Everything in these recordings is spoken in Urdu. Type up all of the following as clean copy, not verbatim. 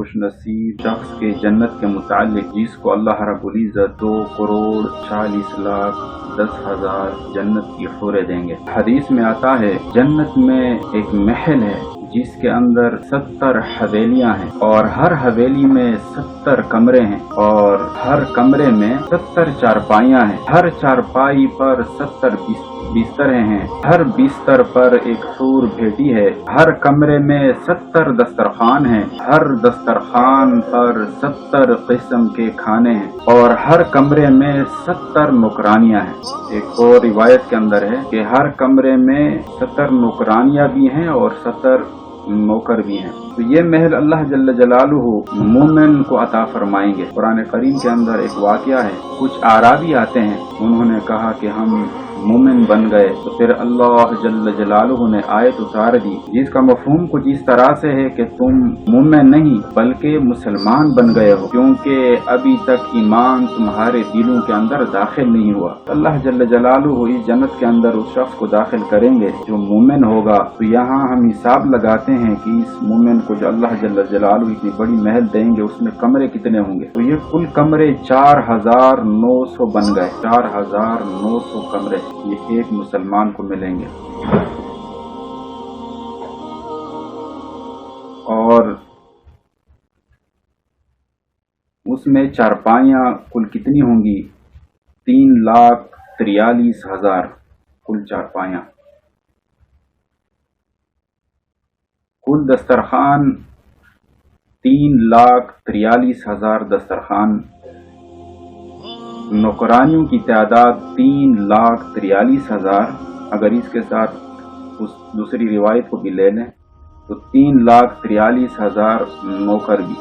خوش نصیب شخص کے جنت کے متعلق جس کو اللہ رب العزت 2,40,10,000 جنت کی حوریں دیں گے۔ حدیث میں آتا ہے جنت میں ایک محل ہے جس کے اندر 70 حویلیاں ہیں اور ہر حویلی میں 70 کمرے ہیں اور ہر کمرے میں 70 چارپائیاں ہیں، ہر چارپائی پر 70 بستریں ہیں، ہر بستر پر ایک حور بیٹی ہے، ہر کمرے میں 70 دسترخوان ہیں، ہر دسترخوان پر 70 قسم کے کھانے ہیں اور ہر کمرے میں 70 نوکرانیاں ہیں۔ ایک اور روایت کے اندر ہے کہ ہر کمرے میں 70 نوکرانیاں بھی ہیں اور 70 نوکر بھی ہیں۔ تو یہ محل اللہ جل جلالہ مومن کو عطا فرمائیں گے۔ قرآن کریم کے اندر ایک واقعہ ہے، کچھ اعرابی آتے ہیں، انہوں نے کہا کہ ہم مومن بن گئے، تو پھر اللہ جل جلالہ نے آیت اتار دی جس کا مفہوم کچھ اس طرح سے ہے کہ تم مومن نہیں بلکہ مسلمان بن گئے ہو، کیونکہ ابھی تک ایمان تمہارے دلوں کے اندر داخل نہیں ہوا۔ اللہ جل جلالہ اس جنت کے اندر اس شخص کو داخل کریں گے جو مومن ہوگا۔ تو یہاں ہم حساب لگاتے ہیں کہ اس مومن کو جو اللہ جل جلالہ اتنی بڑی محل دیں گے اس میں کمرے کتنے ہوں گے؟ تو یہ کل کمرے 4,900 بن گئے، 4,900 کمرے یہ ایک مسلمان کو ملیں گے۔ اور اس میں چارپائیاں کل کتنی ہوں گی؟ 3,43,000 کل چارپائیاں۔ کل دسترخوان 3,43,000 دسترخوان، نوکرانیوں کی تعداد 3,43,000۔ اگر اس کے ساتھ اس دوسری روایت کو بھی لے لیں تو 3,43,000 نوکر بھی۔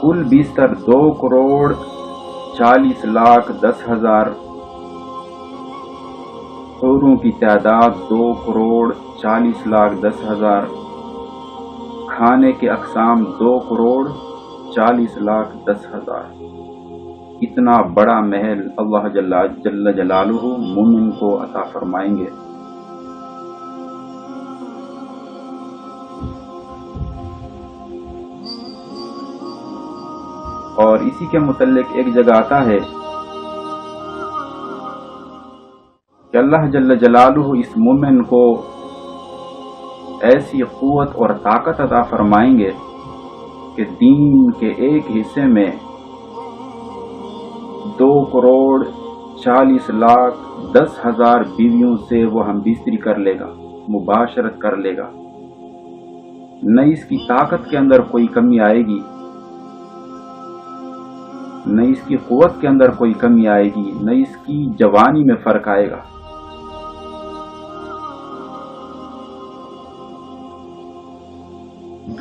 کل بستر 2,40,10,000، حوروں کی تعداد 2,40,10,000، کھانے کے اقسام 2,40,10,000۔ اتنا بڑا محل اللہ جل جلالہ مومن کو عطا فرمائیں گے۔ اور اسی کے متعلق ایک جگہ آتا ہے کہ اللہ جل جلالہ اس مومن کو ایسی قوت اور طاقت عطا فرمائیں گے کہ دین کے ایک حصے میں 2,40,10,000 بیویوں سے وہ ہم بستری کر لے گا، مباشرت کر لے گا۔ نہ اس کی طاقت کے اندر کوئی کمی آئے گی، نہ اس کی قوت کے اندر کوئی کمی آئے گی، نہ اس کی جوانی میں فرق آئے گا۔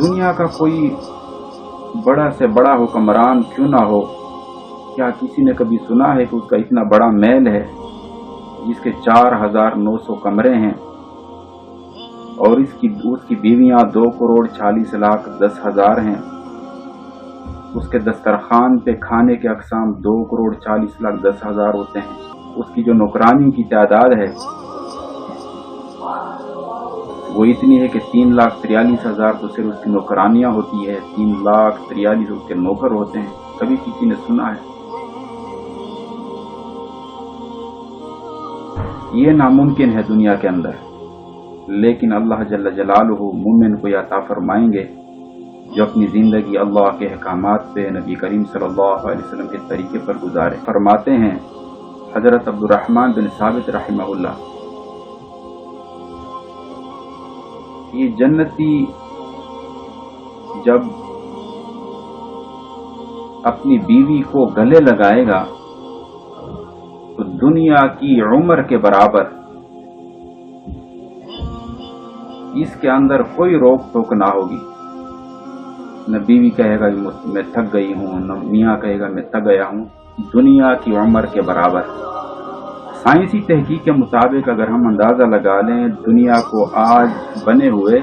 دنیا کا کوئی بڑا سے بڑا حکمران کیوں نہ ہو، کیا کسی نے کبھی سنا ہے کہ اس کا اتنا بڑا محل ہے جس کے 4,900 کمرے ہیں اور اس کی بیویاں 2,40,10,000 ہیں؟ اس کے دسترخوان پہ کھانے کے اقسام 2,40,10,000 ہوتے ہیں۔ اس کی جو نوکرانیوں کی تعداد ہے وہ اتنی ہے کہ 3,43,000 تو صرف اس کی نوکرانیاں ہوتی ہے، 3,43,000 اس کے نوکر ہوتے ہیں۔ کبھی کسی نے سنا ہے؟ یہ ناممکن ہے دنیا کے اندر، لیکن اللہ جل جلالہ مومن کو یہ عطا فرمائیں گے جو اپنی زندگی اللہ کے احکامات پہ، نبی کریم صلی اللہ علیہ وسلم کے طریقے پر گزارے۔ فرماتے ہیں حضرت عبدالرحمن بن ثابت رحمہ اللہ، یہ جنتی جب اپنی بیوی کو گلے لگائے گا تو دنیا کی عمر کے برابر اس کے اندر کوئی روک ٹوک نہ ہوگی۔ نہ بیوی کہے گا میں تھک گئی ہوں، نہ میاں کہے گا میں تھک گیا ہوں، دنیا کی عمر کے برابر۔ سائنسی تحقیق کے مطابق اگر ہم اندازہ لگا لیں دنیا کو آج بنے ہوئے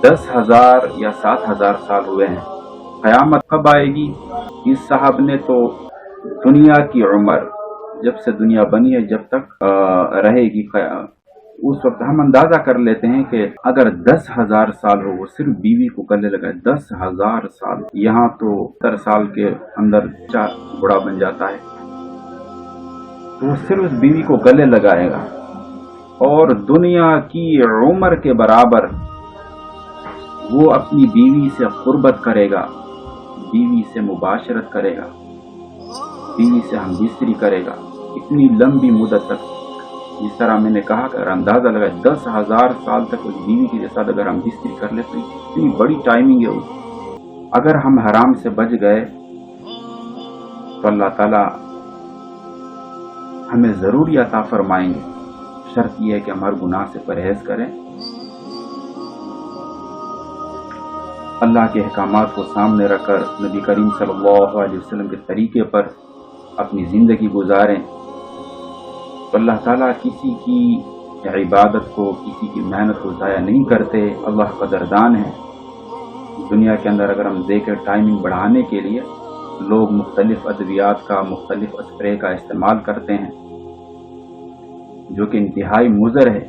10,000 یا 7,000 سال ہوئے ہیں، قیامت کب آئے گی؟ اس صاحب نے تو دنیا کی عمر جب سے دنیا بنی ہے جب تک رہے گی اس وقت ہم اندازہ کر لیتے ہیں کہ اگر 10,000 سال ہو، وہ صرف بیوی کو گلے لگائے 10,000 سال، یہاں تو 70 سال کے اندر بڑا بن جاتا ہے، تو وہ صرف اس بیوی کو گلے لگائے گا اور دنیا کی عمر کے برابر وہ اپنی بیوی سے قربت کرے گا، بیوی سے مباشرت کرے گا، بیوی سے ہم بستری کرے گا اتنی لمبی مدت تک۔ جس طرح میں نے کہا کہ اگر اندازہ لگائے 10,000 سال تک اس بیوی کے ساتھ اگر ہم بستری کر لیں تو اتنی بڑی ٹائمنگ ہے اس۔ اگر ہم حرام سے بچ گئے تو اللہ تعالی ہمیں ضرور عطا فرمائیں گے، شرط یہ ہے کہ ہم ہر گناہ سے پرہیز کریں، اللہ کے احکامات کو سامنے رکھ کر نبی کریم صلی اللہ علیہ وسلم کے طریقے پر اپنی زندگی گزاریں، تو اللہ تعالیٰ کسی کی عبادت کو، کسی کی محنت کو ضائع نہیں کرتے، اللہ قدردان ہے۔ دنیا کے اندر اگر ہم دیکھیں ٹائمنگ بڑھانے کے لیے لوگ مختلف ادویات کا، مختلف اسپرے کا استعمال کرتے ہیں جو کہ انتہائی مضر ہے۔